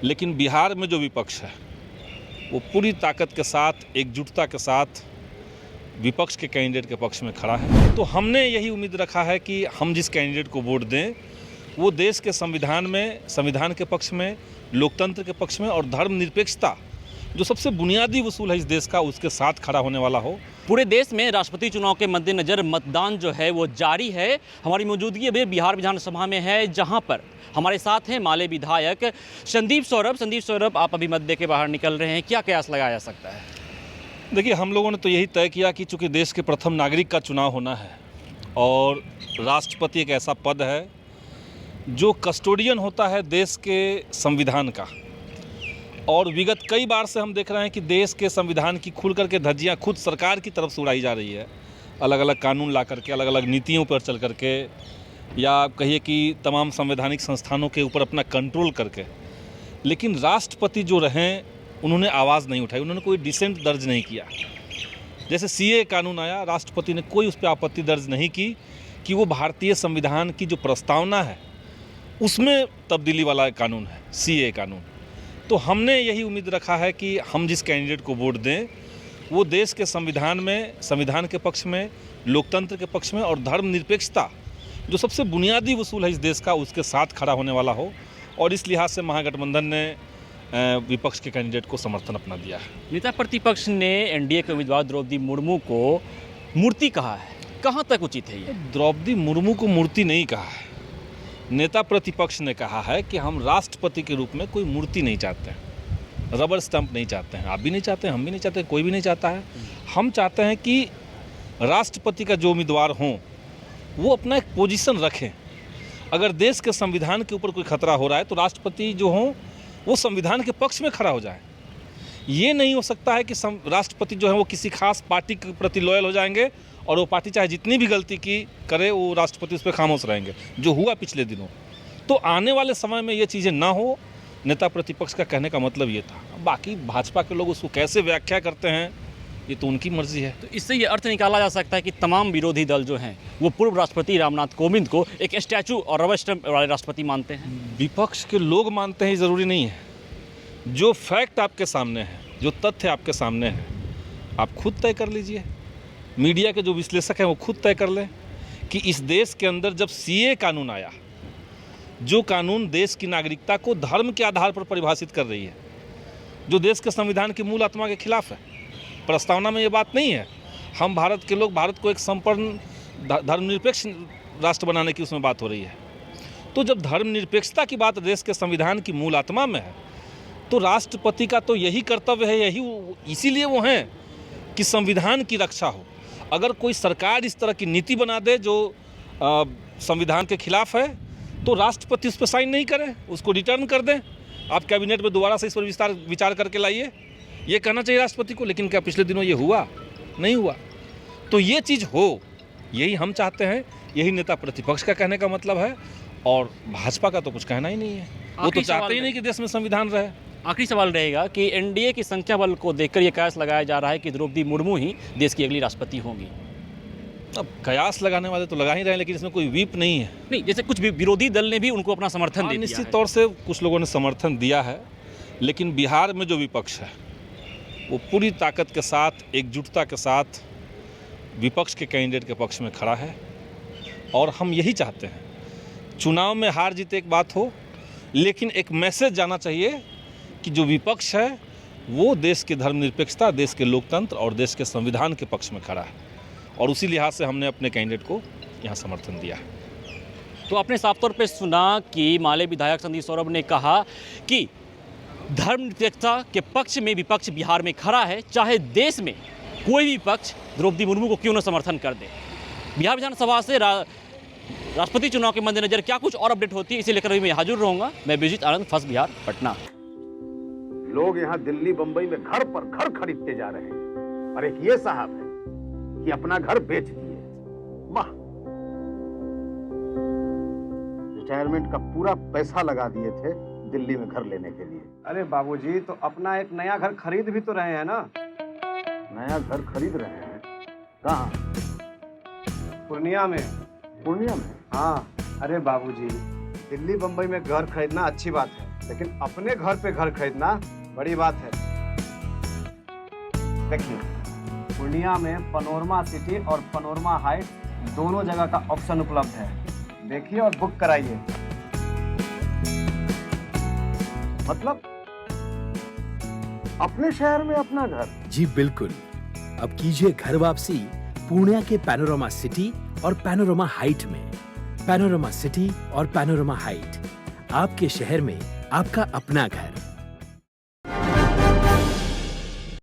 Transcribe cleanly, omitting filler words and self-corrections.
लेकिन बिहार में जो विपक्ष है वो पूरी ताकत के साथ, एकजुटता के साथ विपक्ष के कैंडिडेट के पक्ष में खड़ा है। तो हमने यही उम्मीद रखा है कि हम जिस कैंडिडेट को वोट दें वो देश के संविधान के पक्ष में, लोकतंत्र के पक्ष में और धर्मनिरपेक्षता जो सबसे बुनियादी उसूल है इस देश का, उसके साथ खड़ा होने वाला हो। पूरे देश में राष्ट्रपति चुनाव के मद्देनज़र मतदान जो है वो जारी है। हमारी मौजूदगी अभी बिहार विधानसभा में है, जहां पर हमारे साथ हैं माले विधायक संदीप सौरभ। आप अभी मत दे के बाहर निकल रहे हैं, क्या कयास लगाया जा सकता है? देखिए, हम लोगों ने तो यही तय किया कि चूँकि देश के प्रथम नागरिक का चुनाव होना है और राष्ट्रपति एक ऐसा पद है जो कस्टोडियन होता है देश के संविधान का, और विगत कई बार से हम देख रहे हैं कि देश के संविधान की खुल करके धज्जियाँ खुद सरकार की तरफ से उड़ाई जा रही है, अलग अलग कानून ला करके, अलग अलग नीतियों पर चल करके, या कहिए कि तमाम संवैधानिक संस्थानों के ऊपर अपना कंट्रोल करके। लेकिन राष्ट्रपति जो रहें उन्होंने आवाज़ नहीं उठाई, उन्होंने कोई डिसेंट दर्ज नहीं किया। जैसे सीए कानून आया, राष्ट्रपति ने कोई उस पर आपत्ति दर्ज नहीं की कि वो भारतीय संविधान की जो प्रस्तावना है उसमें तब्दीली वाला कानून है, सीए कानून। तो हमने यही उम्मीद रखा है कि हम जिस कैंडिडेट को वोट दें वो देश के संविधान के पक्ष में, लोकतंत्र के पक्ष में और धर्मनिरपेक्षता जो सबसे बुनियादी उसूल है इस देश का, उसके साथ खड़ा होने वाला हो। और इस लिहाज से महागठबंधन ने विपक्ष के कैंडिडेट को समर्थन अपना दिया है। नेता प्रतिपक्ष ने एनडीए के उम्मीदवार द्रौपदी मुर्मू को मूर्ति कहा है, कहाँ तक उचित है ये? द्रौपदी मुर्मू को मूर्ति नहीं कहा है, नेता प्रतिपक्ष ने कहा है कि हम राष्ट्रपति के रूप में कोई मूर्ति नहीं चाहते हैं, रबर स्टंप नहीं चाहते हैं। आप भी नहीं चाहते हैं, हम भी नहीं चाहते हैं, कोई भी नहीं चाहता है। हम चाहते हैं कि राष्ट्रपति का जो उम्मीदवार हों वो अपना एक पोजीशन रखें। अगर देश के संविधान के ऊपर कोई खतरा हो रहा है तो राष्ट्रपति जो हों वो संविधान के पक्ष में खड़ा हो जाए। ये नहीं हो सकता है कि राष्ट्रपति जो है वो किसी खास पार्टी के प्रति लॉयल हो जाएंगे और वो पार्टी चाहे जितनी भी गलती की करे वो राष्ट्रपति उस पर खामोश रहेंगे, जो हुआ पिछले दिनों। तो आने वाले समय में ये चीज़ें ना हो, नेता प्रतिपक्ष का कहने का मतलब ये था। बाकी भाजपा के लोग उसको कैसे व्याख्या करते हैं ये तो उनकी मर्जी है। तो इससे ये अर्थ निकाला जा सकता है कि तमाम विरोधी दल जो हैं वो पूर्व राष्ट्रपति रामनाथ कोविंद को एक स्टैचू और रबर स्टंप वाले राष्ट्रपति मानते हैं। विपक्ष के लोग मानते हैं ज़रूरी नहीं है। जो फैक्ट आपके सामने है, जो तथ्य आपके सामने है, आप खुद तय कर लीजिए। मीडिया के जो विश्लेषक हैं वो खुद तय कर लें कि इस देश के अंदर जब सीए कानून आया, जो कानून देश की नागरिकता को धर्म के आधार पर परिभाषित कर रही है, जो देश के संविधान की मूल आत्मा के खिलाफ है। प्रस्तावना में ये बात नहीं है। हम भारत के लोग भारत को एक संपन्न धर्मनिरपेक्ष राष्ट्र बनाने की उसमें बात हो रही है। तो जब धर्मनिरपेक्षता की बात देश के संविधान की मूल आत्मा में है तो राष्ट्रपति का तो यही कर्तव्य है, इसीलिए वो हैं कि संविधान की रक्षा हो। अगर कोई सरकार इस तरह की नीति बना दे जो संविधान के खिलाफ है तो राष्ट्रपति उस पर साइन नहीं करे, उसको रिटर्न कर दें। आप कैबिनेट में दोबारा से इस पर विचार करके लाइए, ये कहना चाहिए राष्ट्रपति को। लेकिन क्या पिछले दिनों ये हुआ? नहीं हुआ। तो ये चीज़ हो, यही हम चाहते हैं, यही नेता प्रतिपक्ष का कहने का मतलब है। और भाजपा का तो कुछ कहना ही नहीं है, वो तो चाहते ही नहीं कि देश में संविधान रहे। आखिरी सवाल रहेगा कि एनडीए की संख्या बल को देखकर यह कयास लगाया जा रहा है कि द्रौपदी मुर्मू ही देश की अगली राष्ट्रपति होंगी। अब कयास लगाने वाले तो लगा ही रहे हैं, लेकिन इसमें कोई व्हीप नहीं है। नहीं, जैसे कुछ विरोधी दल ने भी उनको अपना समर्थन दे दिया है। निश्चित तौर से कुछ लोगों ने समर्थन दिया है, लेकिन बिहार में जो विपक्ष है वो पूरी ताकत के साथ, एकजुटता के साथ विपक्ष के कैंडिडेट के पक्ष में खड़ा है। और हम यही चाहते हैं, चुनाव में हार जीत एक बात हो, लेकिन एक मैसेज जाना चाहिए कि जो विपक्ष है वो देश की धर्मनिरपेक्षता, देश के लोकतंत्र और देश के संविधान के पक्ष में खड़ा है। और उसी लिहाज से हमने अपने कैंडिडेट को यहाँ समर्थन दिया है। तो आपने साफ तौर पे सुना कि माले विधायक संदीप सौरभ ने कहा कि धर्मनिरपेक्षता के पक्ष में विपक्ष बिहार में खड़ा है, चाहे देश में कोई भी पक्ष द्रौपदी मुर्मू को क्यों न समर्थन कर दे। बिहार विधानसभा से राष्ट्रपति चुनाव के मद्देनजर क्या कुछ और अपडेट होती है इसे लेकर मैं हाजिर रहूंगा। मैं विजित आनंद, फर्स्ट बिहार, पटना। लोग यहाँ दिल्ली बंबई में घर पर घर खरीदते जा रहे हैं और एक ये साहब है कि अपना घर बेच दिए। वाह, रिटायरमेंट का पूरा पैसा लगा दिए थे दिल्ली में घर लेने के लिए। अरे बाबूजी, तो अपना एक नया घर खरीद भी तो रहे हैं ना। नया घर खरीद रहे हैं? कहाँ? पूर्णिया में। पूर्णिया में? हाँ। अरे बाबूजी, दिल्ली बंबई में घर खरीदना अच्छी बात है, लेकिन अपने घर पे घर खरीदना बड़ी बात है। देखिए, पूर्णिया में पनोरमा सिटी और पनोरमा हाइट दोनों जगह का ऑप्शन उपलब्ध है। देखिए और बुक कराइए। मतलब अपने शहर में अपना घर? जी बिल्कुल। अब कीजिए घर वापसी पूर्णिया के पैनोरमा सिटी और पैनोरमा हाइट में। पैनोरमा सिटी और पैनोरमा हाइट, आपके शहर में आपका अपना घर।